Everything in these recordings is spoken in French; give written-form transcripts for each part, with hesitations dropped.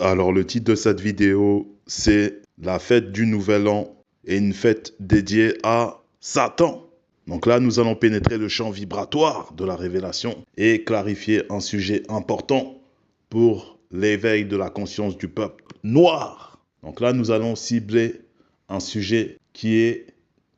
Alors le titre de cette vidéo, c'est la fête du Nouvel An et une fête dédiée à Satan. Donc là, nous allons pénétrer le champ vibratoire de la révélation et clarifier un sujet important pour l'éveil de la conscience du peuple noir. Donc là, nous allons cibler un sujet qui est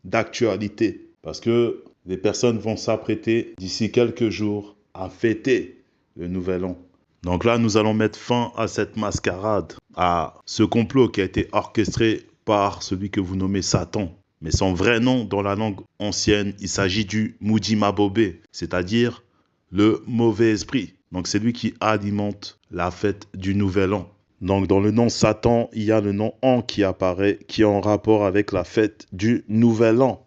d'actualité parce que les personnes vont s'apprêter d'ici quelques jours à fêter le Nouvel An. Donc là, nous allons mettre fin à cette mascarade, à ce complot qui a été orchestré par celui que vous nommez Satan. Mais son vrai nom dans la langue ancienne, il s'agit du Mudimabobé, c'est-à-dire le mauvais esprit. Donc c'est lui qui alimente la fête du Nouvel An. Donc dans le nom Satan, il y a le nom An qui apparaît, qui est en rapport avec la fête du Nouvel An.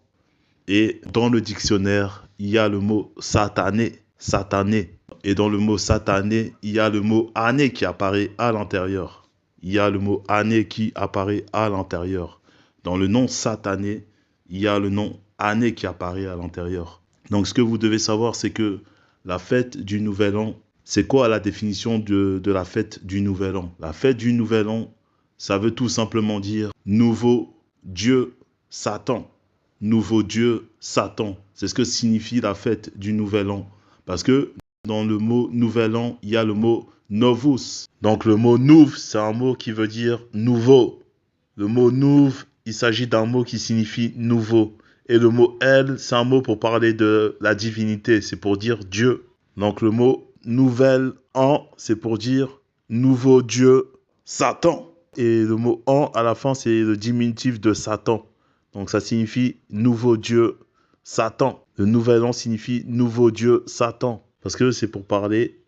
Et dans le dictionnaire, il y a le mot satané, satané. Et dans le mot satané, il y a le mot année qui apparaît à l'intérieur. Il y a le mot année qui apparaît à l'intérieur. Dans le nom satané, il y a le nom année qui apparaît à l'intérieur. Donc ce que vous devez savoir, c'est que la fête du Nouvel An, c'est quoi la définition de la fête du Nouvel An? La fête du Nouvel An, ça veut tout simplement dire nouveau Dieu Satan. Nouveau Dieu Satan. C'est ce que signifie la fête du Nouvel An. Parce que dans le mot Nouvel An, il y a le mot Novus. Donc le mot Nouv, c'est un mot qui veut dire nouveau. Le mot Nouv, il s'agit d'un mot qui signifie nouveau. Et le mot El, c'est un mot pour parler de la divinité, c'est pour dire Dieu. Donc le mot Nouvel An, c'est pour dire nouveau Dieu Satan. Et le mot An, à la fin, c'est le diminutif de Satan. Donc ça signifie nouveau Dieu Satan. Le Nouvel An signifie nouveau Dieu Satan. Parce que c'est pour parler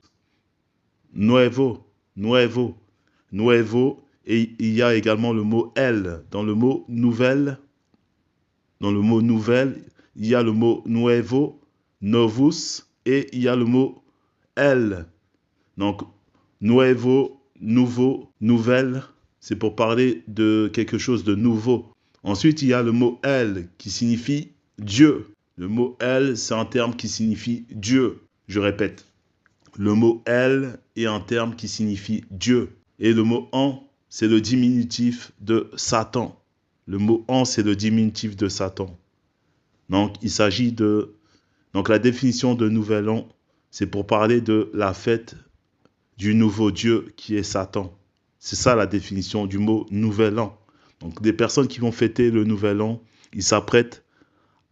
nuevo, nuevo, nuevo. Et il y a également le mot El. Dans le mot nouvelle, il y a le mot nuevo, novus, et il y a le mot El. Donc, nuevo, nouveau, nouvelle, c'est pour parler de quelque chose de nouveau. Ensuite, il y a le mot El qui signifie Dieu. Le mot El, c'est un terme qui signifie Dieu. Je répète, le mot El est un terme qui signifie Dieu. Et le mot An, c'est le diminutif de Satan. Le mot An, c'est le diminutif de Satan. Donc, il s'agit de... Donc, la définition de Nouvel An, c'est pour parler de la fête du nouveau Dieu qui est Satan. C'est ça la définition du mot Nouvel An. Donc, des personnes qui vont fêter le Nouvel An, ils s'apprêtent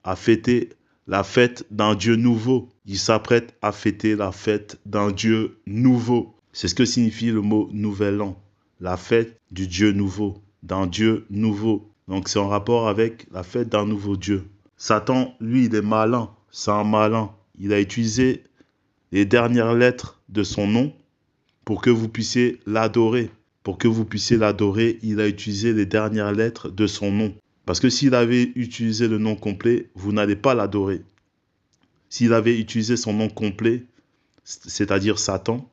à fêter la fête d'un Dieu nouveau. Ils s'apprêtent à fêter la fête d'un Dieu nouveau. C'est ce que signifie le mot Nouvel An. La fête du Dieu nouveau, d'un Dieu nouveau. Donc c'est en rapport avec la fête d'un nouveau Dieu. Satan, lui, il est malin. C'est un malin. Il a utilisé les dernières lettres de son nom pour que vous puissiez l'adorer. Pour que vous puissiez l'adorer, il a utilisé les dernières lettres de son nom. Parce que s'il avait utilisé le nom complet, vous n'allez pas l'adorer. S'il avait utilisé son nom complet, c'est-à-dire Satan,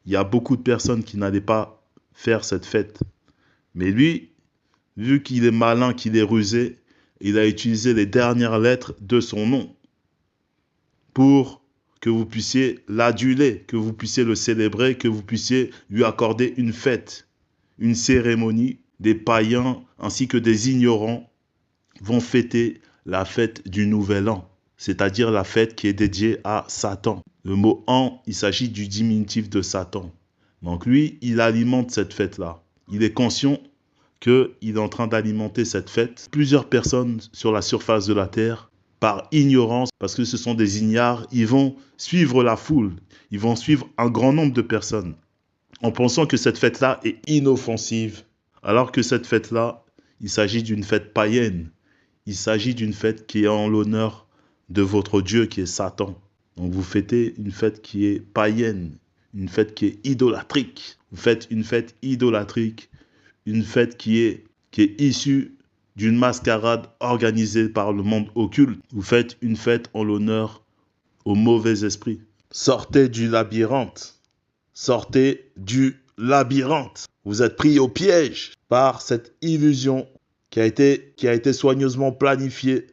il y a beaucoup de personnes qui n'allaient pas faire cette fête. Mais lui, vu qu'il est malin, qu'il est rusé, il a utilisé les dernières lettres de son nom pour que vous puissiez l'aduler, que vous puissiez le célébrer, que vous puissiez lui accorder une fête, une cérémonie. Des païens ainsi que des ignorants vont fêter la fête du Nouvel An, c'est-à-dire la fête qui est dédiée à Satan. Le mot An, il s'agit du diminutif de Satan. Donc lui, il alimente cette fête-là. Il est conscient qu'il est en train d'alimenter cette fête. Plusieurs personnes sur la surface de la terre, par ignorance, parce que ce sont des ignares, ils vont suivre la foule. Ils vont suivre un grand nombre de personnes en pensant que cette fête-là est inoffensive. Alors que cette fête-là, il s'agit d'une fête païenne. Il s'agit d'une fête qui est en l'honneur de votre Dieu qui est Satan. Donc vous fêtez une fête qui est païenne, une fête qui est idolâtrique. Vous faites une fête idolâtrique, une fête qui est issue d'une mascarade organisée par le monde occulte. Vous faites une fête en l'honneur au mauvais esprit. Sortez du labyrinthe. Sortez du labyrinthe. Vous êtes pris au piège par cette illusion qui a été soigneusement planifiée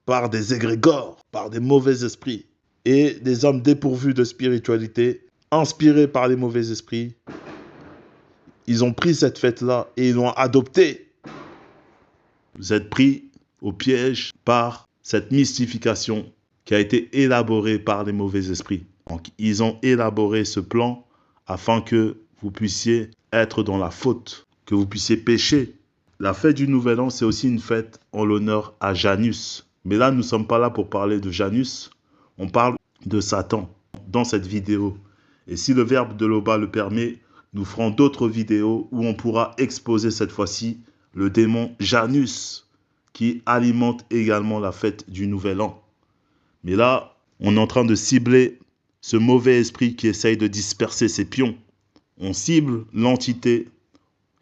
par des égrégores, par des mauvais esprits et des hommes dépourvus de spiritualité, inspirés par les mauvais esprits. ils ont pris cette fête-là et ils l'ont adoptée. Vous êtes pris au piège par cette mystification qui a été élaborée par les mauvais esprits. Donc, ils ont élaboré ce plan afin que vous puissiez être dans la faute, que vous puissiez pécher. La fête du Nouvel An, c'est aussi une fête en l'honneur à Janus. Mais là, nous ne sommes pas là pour parler de Janus. On parle de Satan dans cette vidéo. Et si le Verbe de l'Oba le permet, nous ferons d'autres vidéos où on pourra exposer cette fois-ci le démon Janus qui alimente également la fête du Nouvel An. Mais là, on est en train de cibler ce mauvais esprit qui essaye de disperser ses pions. On cible l'entité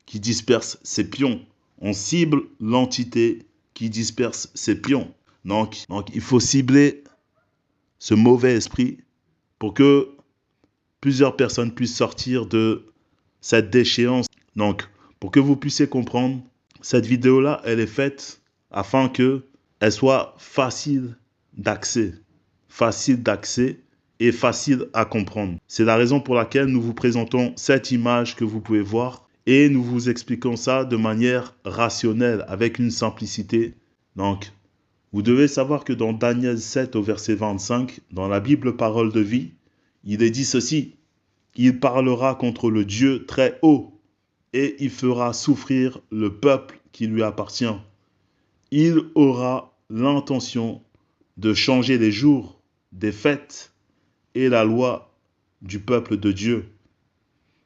qui disperse ses pions. On cible l'entité qui disperse ses pions. Donc, il faut cibler ce mauvais esprit pour que plusieurs personnes puissent sortir de cette déchéance. Donc, pour que vous puissiez comprendre, cette vidéo-là, elle est faite afin qu'elle soit facile d'accès et facile à comprendre. C'est la raison pour laquelle nous vous présentons cette image que vous pouvez voir et nous vous expliquons ça de manière rationnelle, avec une simplicité. Donc, vous devez savoir que dans Daniel 7 au verset 25, dans la Bible Parole de vie, il est dit ceci: il parlera contre le Dieu très haut et il fera souffrir le peuple qui lui appartient. Il aura l'intention de changer les jours des fêtes et la loi du peuple de Dieu.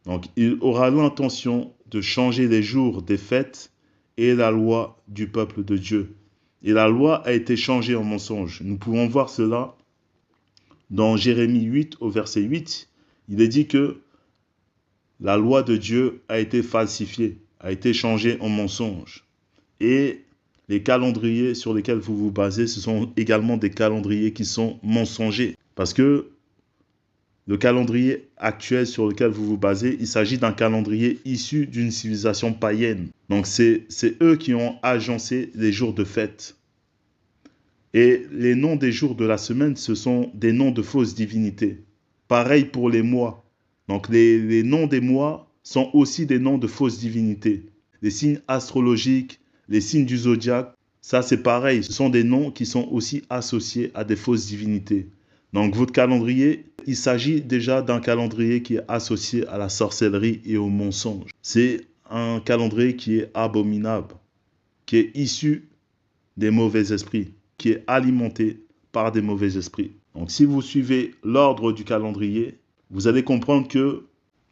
Donc, il aura l'intention de changer les jours des fêtes et la loi du peuple de Dieu. Et la loi a été changée en mensonge. Nous pouvons voir cela dans Jérémie 8 au verset 8. Il est dit que la loi de Dieu a été falsifiée, a été changée en mensonge. Et les calendriers sur lesquels vous vous basez, ce sont également des calendriers qui sont mensongers. Parce que le calendrier actuel sur lequel vous vous basez, il s'agit d'un calendrier issu d'une civilisation païenne. Donc c'est eux qui ont agencé les jours de fête. Et les noms des jours de la semaine, ce sont des noms de fausses divinités. Pareil pour les mois. Donc les noms des mois sont aussi des noms de fausses divinités. Les signes astrologiques, les signes du zodiaque, ça c'est pareil. Ce sont des noms qui sont aussi associés à des fausses divinités. Donc votre calendrier, il s'agit déjà d'un calendrier qui est associé à la sorcellerie et au mensonge. C'est un calendrier qui est abominable, qui est issu des mauvais esprits, qui est alimenté par des mauvais esprits. Donc si vous suivez l'ordre du calendrier, vous allez comprendre que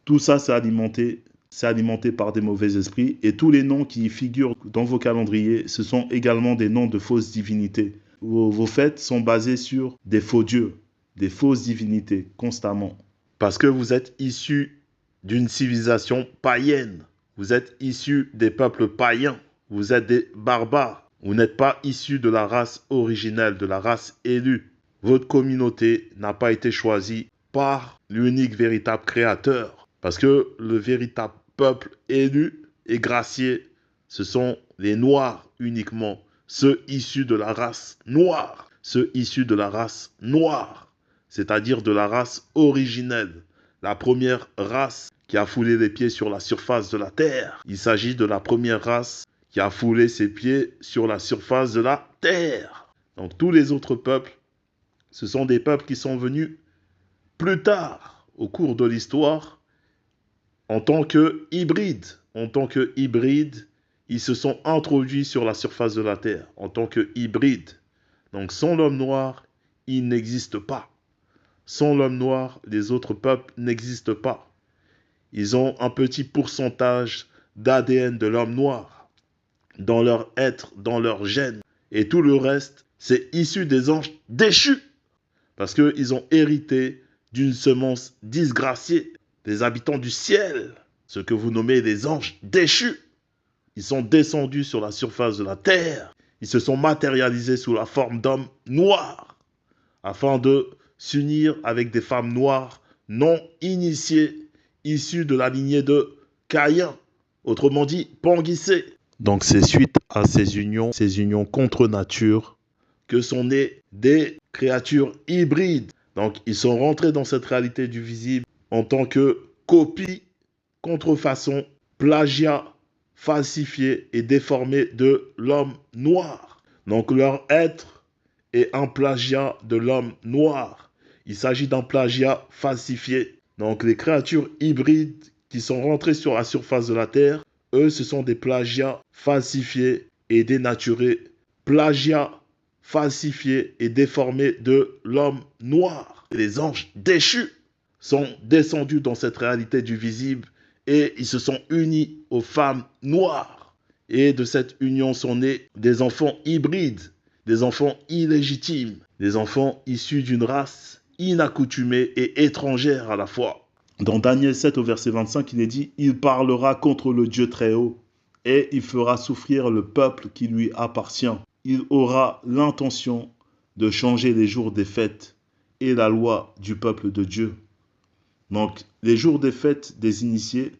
tout ça c'est alimenté par des mauvais esprits, et tous les noms qui figurent dans vos calendriers, ce sont également des noms de fausses divinités. Vos fêtes sont basées sur des faux dieux, des fausses divinités, constamment. Parce que vous êtes issus d'une civilisation païenne. Vous êtes issus des peuples païens. Vous êtes des barbares. Vous n'êtes pas issus de la race originelle, de la race élue. Votre communauté n'a pas été choisie par l'unique véritable créateur. Parce que le véritable peuple élu et gracié, ce sont les Noirs uniquement. Ceux issus de la race noire. Ceux issus de la race noire. C'est-à-dire de la race originelle. La première race qui a foulé les pieds sur la surface de la terre. Il s'agit de la première race qui a foulé ses pieds sur la surface de la terre. Donc tous les autres peuples, ce sont des peuples qui sont venus plus tard, au cours de l'histoire, en tant que hybrides. En tant que hybrides, ils se sont introduits sur la surface de la terre, en tant que hybrides. Donc sans l'homme noir, il n'existe pas. Sans l'homme noir, les autres peuples n'existent pas. Ils ont un petit pourcentage d'ADN de l'homme noir dans leur être, dans leur gène. Et tout le reste, c'est issu des anges déchus. Parce qu'ils ont hérité d'une semence disgraciée des habitants du ciel, ce que vous nommez les anges déchus. Ils sont descendus sur la surface de la terre. Ils se sont matérialisés sous la forme d'hommes noirs afin de s'unir avec des femmes noires non initiées, issues de la lignée de Caïn, autrement dit Panguissé. Donc c'est suite à ces unions contre nature, que sont nées des créatures hybrides. Donc ils sont rentrés dans cette réalité du visible en tant que copie, contrefaçon plagiat falsifié et déformé de l'homme noir. Donc leur être est un plagiat de l'homme noir. Il s'agit d'un plagiat falsifié. Donc les créatures hybrides qui sont rentrées sur la surface de la Terre, eux, ce sont des plagiats falsifiés et dénaturés. Plagiat falsifié et déformé de l'homme noir. Les anges déchus sont descendus dans cette réalité du visible et ils se sont unis aux femmes noires. Et de cette union sont nés des enfants hybrides, des enfants illégitimes, des enfants issus d'une race inaccoutumée et étrangère à la fois. Dans Daniel 7 au verset 25, il est dit « Il parlera contre le Dieu très haut et il fera souffrir le peuple qui lui appartient. Il aura l'intention de changer les jours des fêtes et la loi du peuple de Dieu. » Donc, les jours des fêtes des initiés,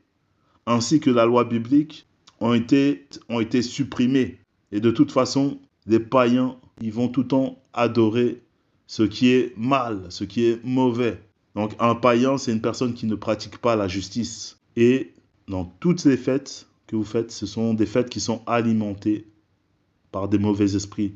ainsi que la loi biblique, ont été supprimés. Et de toute façon, les païens, ils vont tout le temps adorer ce qui est mal, ce qui est mauvais. Donc, un païen, c'est une personne qui ne pratique pas la justice. Et donc, toutes les fêtes que vous faites, ce sont des fêtes qui sont alimentées par des mauvais esprits.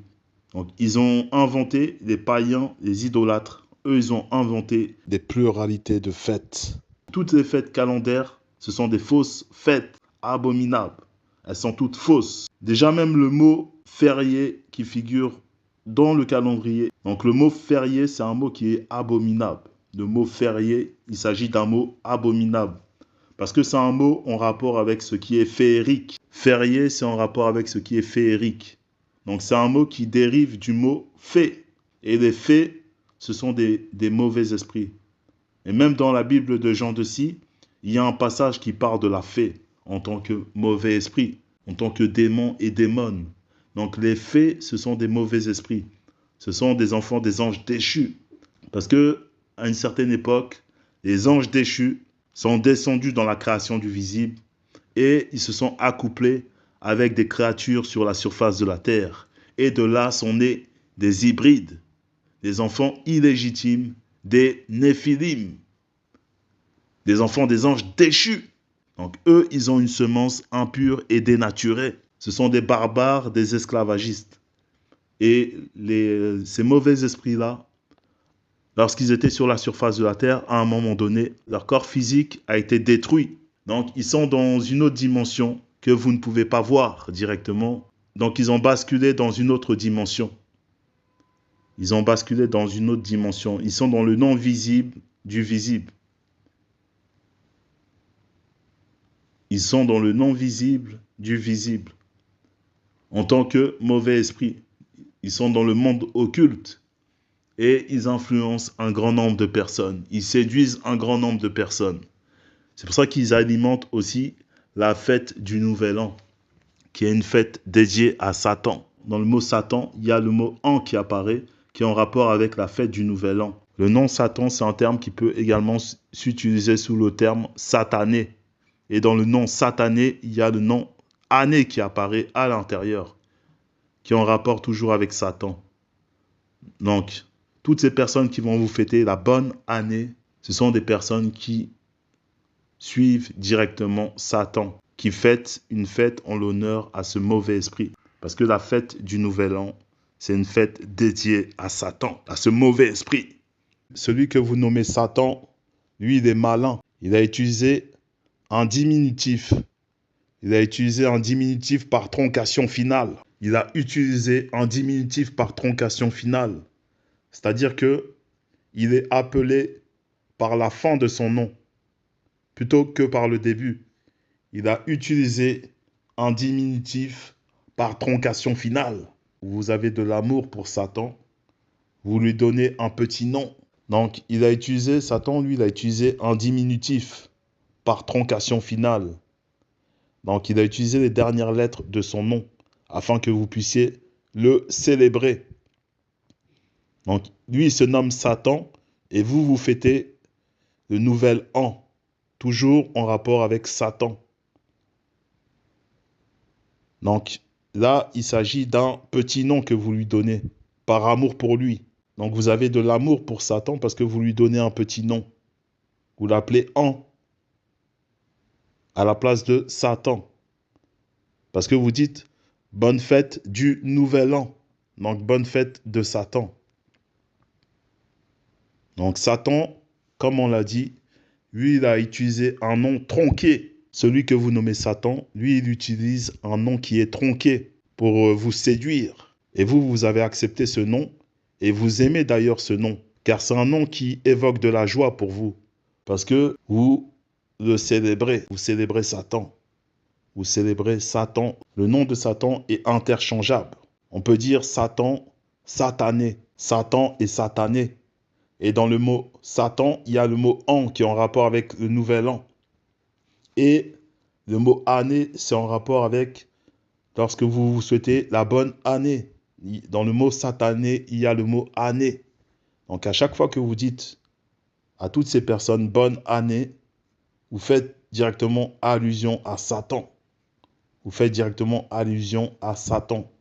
Donc, ils ont inventé, les païens, les idolâtres, eux, ils ont inventé des pluralités de fêtes. Toutes les fêtes calendaires, ce sont des fausses fêtes abominables. Elles sont toutes fausses. Déjà même le mot férié qui figure dans le calendrier. Donc le mot férié, c'est un mot qui est abominable. Le mot férié, il s'agit d'un mot abominable. Parce que c'est un mot en rapport avec ce qui est féerique. Férié, c'est en rapport avec ce qui est féerique. Donc c'est un mot qui dérive du mot fée. Et les fées, ce sont des mauvais esprits. Et même dans la Bible de Jean de Sie, il y a un passage qui parle de la fée en tant que mauvais esprit, en tant que démon et démone. Donc les fées, ce sont des mauvais esprits. Ce sont des enfants des anges déchus. Parce que à une certaine époque, les anges déchus sont descendus dans la création du visible et ils se sont accouplés avec des créatures sur la surface de la terre. Et de là sont nés des hybrides, des enfants illégitimes, des néphilim, des enfants des anges déchus. Donc eux, ils ont une semence impure et dénaturée. Ce sont des barbares, des esclavagistes. Et ces mauvais esprits-là, lorsqu'ils étaient sur la surface de la terre, à un moment donné, leur corps physique a été détruit. Donc ils sont dans une autre dimension que vous ne pouvez pas voir directement. Donc ils ont basculé dans une autre dimension. Ils ont basculé dans une autre dimension. Ils sont dans le non-visible du visible. Ils sont dans le non-visible du visible. En tant que mauvais esprit, ils sont dans le monde occulte et ils influencent un grand nombre de personnes. Ils séduisent un grand nombre de personnes. C'est pour ça qu'ils alimentent aussi la fête du Nouvel An, qui est une fête dédiée à Satan. Dans le mot Satan, il y a le mot « an » qui apparaît, qui est en rapport avec la fête du Nouvel An. Le nom Satan, c'est un terme qui peut également s'utiliser sous le terme satané. Et dans le nom satané, il y a le nom année qui apparaît à l'intérieur, qui est en rapport toujours avec Satan. Donc, toutes ces personnes qui vont vous fêter la bonne année, ce sont des personnes qui suivent directement Satan, qui fêtent une fête en l'honneur à ce mauvais esprit. Parce que la fête du Nouvel An, c'est une fête dédiée à Satan, à ce mauvais esprit. Celui que vous nommez Satan, lui, il est malin. Il a utilisé un diminutif. Il a utilisé un diminutif par troncation finale. Il a utilisé un diminutif par troncation finale. C'est-à-dire que il est appelé par la fin de son nom, plutôt que par le début. Il a utilisé un diminutif par troncation finale. Vous avez de l'amour pour Satan, vous lui donnez un petit nom. Donc, Satan, lui, il a utilisé un diminutif par troncation finale. Donc, il a utilisé les dernières lettres de son nom afin que vous puissiez le célébrer. Donc, lui, il se nomme Satan et vous fêtez le Nouvel An, toujours en rapport avec Satan. Donc, là, il s'agit d'un petit nom que vous lui donnez par amour pour lui. Donc, vous avez de l'amour pour Satan parce que vous lui donnez un petit nom. Vous l'appelez An. à la place de Satan. Parce que vous dites bonne fête du nouvel an. Donc bonne fête de Satan. Donc Satan, comme on l'a dit, lui, il a utilisé un nom tronqué. Celui que vous nommez Satan, lui, il utilise un nom qui est tronqué pour vous séduire. Et vous avez accepté ce nom et vous aimez d'ailleurs ce nom, car c'est un nom qui évoque de la joie pour vous. Parce que vous le célébrez, vous célébrez Satan. Vous célébrez Satan. Le nom de Satan est interchangeable. On peut dire Satan, satané. Satan et satané. Et dans le mot Satan, il y a le mot an qui est en rapport avec le nouvel an. Et le mot année, c'est en rapport avec lorsque vous vous souhaitez la bonne année. Dans le mot satané, il y a le mot année. Donc à chaque fois que vous dites à toutes ces personnes bonne année, vous faites directement allusion à Satan. Vous faites directement allusion à Satan.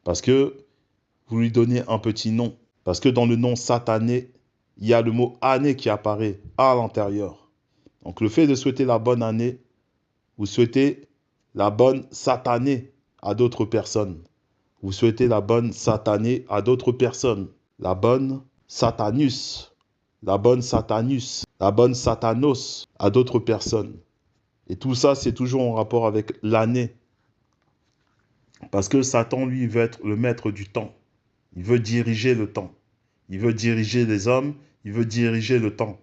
Parce que vous lui donnez un petit nom. Parce que dans le nom satané, il y a le mot année qui apparaît à l'intérieur. Donc le fait de souhaiter la bonne année, vous souhaitez la bonne satanée à d'autres personnes. Vous souhaitez la bonne satanée à d'autres personnes. La bonne satanus. La bonne satanus. La bonne satanos à d'autres personnes. Et tout ça, c'est toujours en rapport avec l'année. Parce que Satan, lui, veut être le maître du temps. Il veut diriger le temps. Il veut diriger les hommes. Il veut diriger le temps.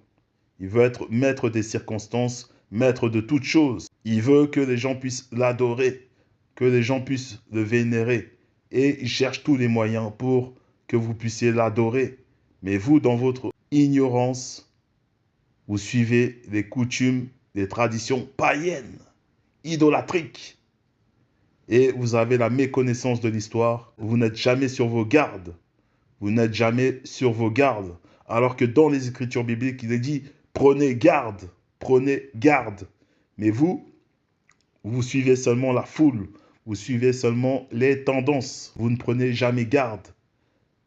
Il veut être maître des circonstances, maître de toutes choses. Il veut que les gens puissent l'adorer, que les gens puissent le vénérer. Et il cherche tous les moyens pour que vous puissiez l'adorer. Mais vous, dans votre ignorance, vous suivez les coutumes, les traditions païennes, idolâtriques. Et vous avez la méconnaissance de l'histoire. Vous n'êtes jamais sur vos gardes. Vous n'êtes jamais sur vos gardes. Alors que dans les Écritures bibliques, il est dit prenez garde, prenez garde. Mais vous suivez seulement la foule. Vous suivez seulement les tendances. Vous ne prenez jamais garde.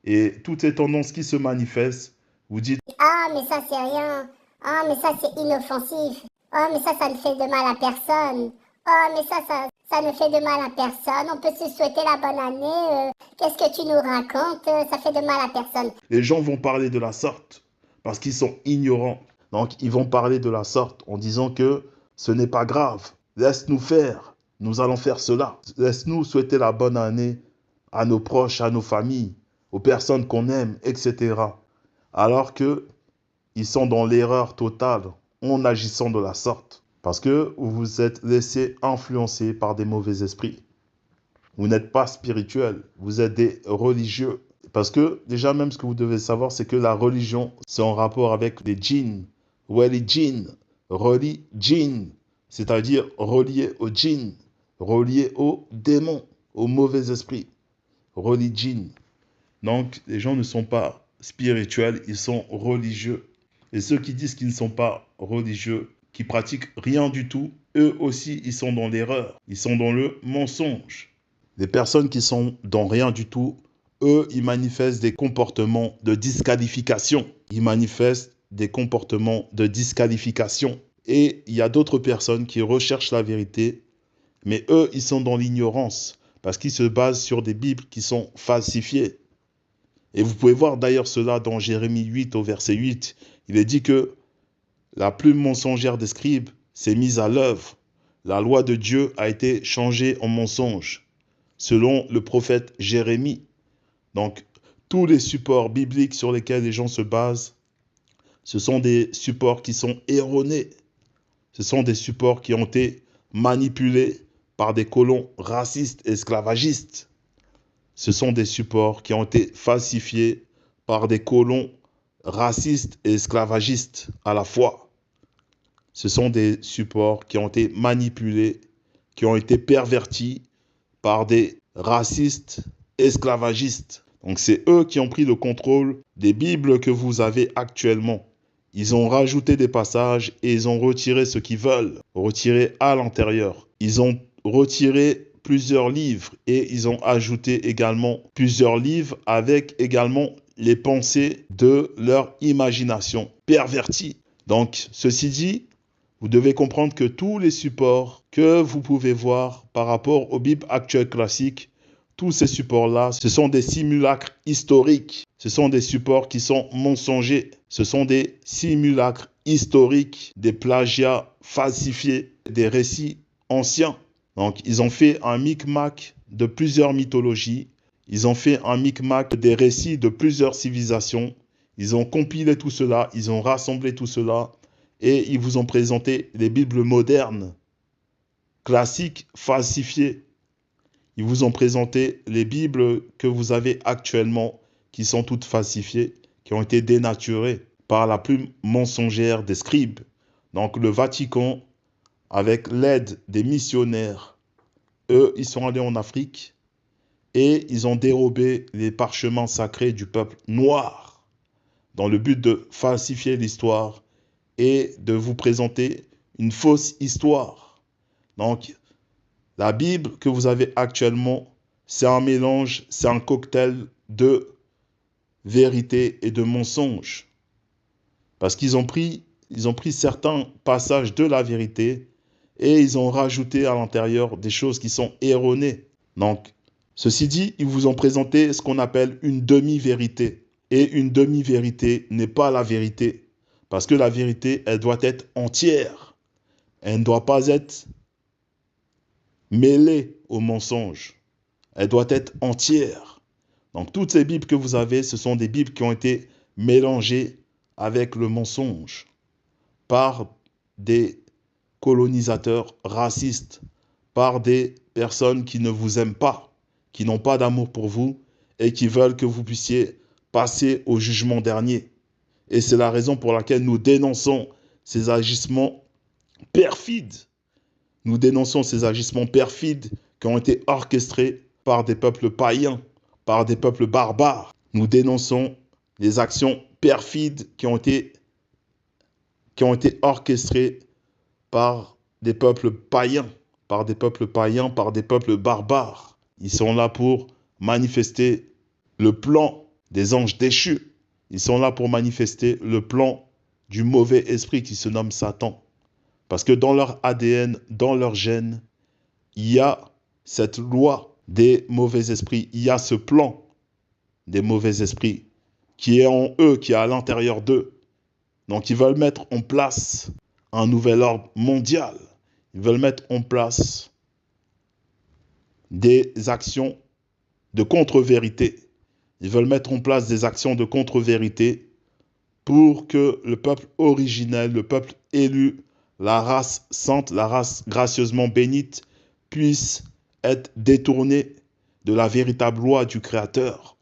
Et toutes ces tendances qui se manifestent, vous dites ah, mais ça, c'est rien. Ah, mais ça, c'est inoffensif. Oh, mais ça ne fait de mal à personne. Oh, mais ça ne fait de mal à personne. On peut se souhaiter la bonne année. Qu'est-ce que tu nous racontes? Ça fait de mal à personne. Les gens vont parler de la sorte parce qu'ils sont ignorants. Donc, ils vont parler de la sorte en disant que ce n'est pas grave. Laisse-nous faire. Nous allons faire cela. Laisse-nous souhaiter la bonne année à nos proches, à nos familles, aux personnes qu'on aime, etc. Alors qu'ils sont dans l'erreur totale en agissant de la sorte. Parce que vous vous êtes laissé influencer par des mauvais esprits. Vous n'êtes pas spirituel, vous êtes des religieux. Parce que déjà même ce que vous devez savoir, c'est que la religion, c'est en rapport avec les djinns. Religion, c'est-à-dire relié aux djinns, relié aux démons, aux mauvais esprits. Religion. Donc les gens ne sont pas spirituels, ils sont religieux. Et ceux qui disent qu'ils ne sont pas religieux, qui pratiquent rien du tout, eux aussi, ils sont dans l'erreur. Ils sont dans le mensonge. Les personnes qui sont dans rien du tout, eux, ils manifestent des comportements de disqualification. Ils manifestent des comportements de disqualification. Et il y a d'autres personnes qui recherchent la vérité, mais eux, ils sont dans l'ignorance parce qu'ils se basent sur des Bibles qui sont falsifiées. Et vous pouvez voir d'ailleurs cela dans Jérémie 8 au verset 8. Il est dit que la plume mensongère des scribes s'est mise à l'œuvre. La loi de Dieu a été changée en mensonge, selon le prophète Jérémie. Donc, tous les supports bibliques sur lesquels les gens se basent, ce sont des supports qui sont erronés. Ce sont des supports qui ont été manipulés par des colons racistes, esclavagistes. Ce sont des supports qui ont été falsifiés par des colons racistes et esclavagistes à la fois. Ce sont des supports qui ont été manipulés, qui ont été pervertis par des racistes esclavagistes. Donc c'est eux qui ont pris le contrôle des Bibles que vous avez actuellement. Ils ont rajouté des passages et ils ont retiré ce qu'ils veulent retirer à l'intérieur. Ils ont retiré plusieurs livres et ils ont ajouté également plusieurs livres avec également les pensées de leur imagination pervertie. Donc, ceci dit, Vous devez comprendre que tous les supports que vous pouvez voir par rapport aux Bibles actuelles classiques, tous ces supports-là, ce sont des simulacres historiques. Ce sont des supports qui sont mensongers. Ce sont des simulacres historiques, des plagiats falsifiés, des récits anciens. Donc, ils ont fait un micmac de plusieurs mythologies. Ils ont fait un micmac des récits de plusieurs civilisations. Ils ont compilé tout cela, ils ont rassemblé tout cela et ils vous ont présenté les Bibles modernes, classiques, falsifiées. Ils vous ont présenté les Bibles que vous avez actuellement, qui sont toutes falsifiées, qui ont été dénaturées par la plume mensongère des scribes. Donc le Vatican, avec l'aide des missionnaires, eux, ils sont allés en Afrique et ils ont dérobé les parchemins sacrés du peuple noir dans le but de falsifier l'histoire et de vous présenter une fausse histoire. Donc, la Bible que vous avez actuellement, c'est un mélange, c'est un cocktail de vérité et de mensonge. Parce qu'ils ont pris certains passages de la vérité et ils ont rajouté à l'intérieur des choses qui sont erronées. Donc, ceci dit, ils vous ont présenté ce qu'on appelle une demi-vérité. Et une demi-vérité n'est pas la vérité. Parce que la vérité, elle doit être entière. Elle ne doit pas être mêlée au mensonge. Elle doit être entière. Donc toutes ces Bibles que vous avez, ce sont des Bibles qui ont été mélangées avec le mensonge par des colonisateurs racistes, par des personnes qui ne vous aiment pas, qui n'ont pas d'amour pour vous et qui veulent que vous puissiez passer au jugement dernier. Et c'est la raison pour laquelle nous dénonçons ces agissements perfides. Nous dénonçons ces agissements perfides qui ont été orchestrés par des peuples païens, par des peuples barbares. Nous dénonçons les actions perfides qui ont été orchestrées par des peuples païens, par des peuples barbares. Ils sont là pour manifester le plan des anges déchus. Ils sont là pour manifester le plan du mauvais esprit qui se nomme Satan. Parce que dans leur ADN, dans leur gène, il y a cette loi des mauvais esprits. Il y a ce plan des mauvais esprits qui est en eux, qui est à l'intérieur d'eux. Donc ils veulent mettre en place un nouvel ordre mondial. Ils veulent mettre en place des actions de contre-vérité. Ils veulent mettre en place des actions de contre-vérité pour que le peuple originel, le peuple élu, la race sainte, la race gracieusement bénite, puisse être détourné de la véritable loi du Créateur.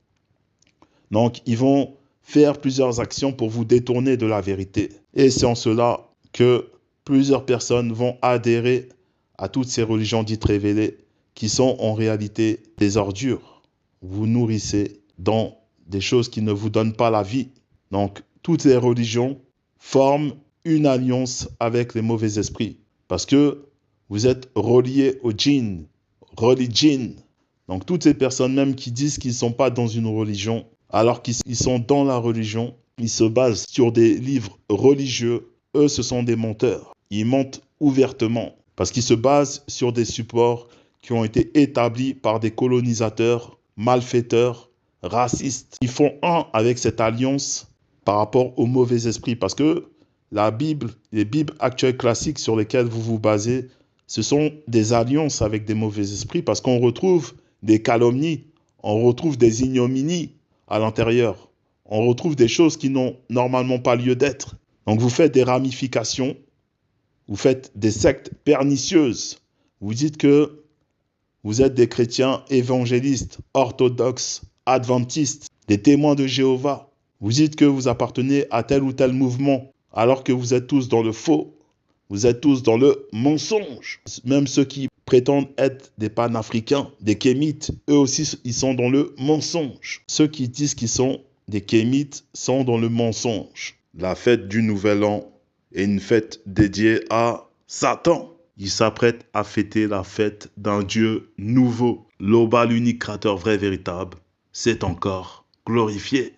Donc, ils vont faire plusieurs actions pour vous détourner de la vérité. Et c'est en cela que plusieurs personnes vont adhérer à toutes ces religions dites révélées qui sont en réalité des ordures. Vous nourrissez dans des choses qui ne vous donnent pas la vie. Donc, toutes les religions forment une alliance avec les mauvais esprits parce que vous êtes reliés au djinn, religion. Donc, toutes ces personnes même qui disent qu'ils ne sont pas dans une religion, alors qu'ils sont dans la religion, ils se basent sur des livres religieux. Eux, ce sont des menteurs. Ils mentent ouvertement parce qu'ils se basent sur des supports qui ont été établis par des colonisateurs, malfaiteurs, racistes. Ils font un avec cette alliance par rapport aux mauvais esprits parce que la Bible, les Bibles actuelles classiques sur lesquelles vous vous basez, ce sont des alliances avec des mauvais esprits parce qu'on retrouve des calomnies, on retrouve des ignominies à l'intérieur. On retrouve des choses qui n'ont normalement pas lieu d'être. Donc vous faites des ramifications, vous faites des sectes pernicieuses. Vous dites que vous êtes des chrétiens évangélistes, orthodoxes, adventistes, des témoins de Jéhovah. Vous dites que vous appartenez à tel ou tel mouvement, alors que vous êtes tous dans le faux. Vous êtes tous dans le mensonge. Même ceux qui prétendent être des panafricains, des kémites, eux aussi, ils sont dans le mensonge. Ceux qui disent qu'ils sont des kémites sont dans le mensonge. La fête du Nouvel An est une fête dédiée à Satan. Il s'apprête à fêter la fête d'un Dieu nouveau. L'Oba, l'unique créateur vrai, véritable, c'est encore glorifié.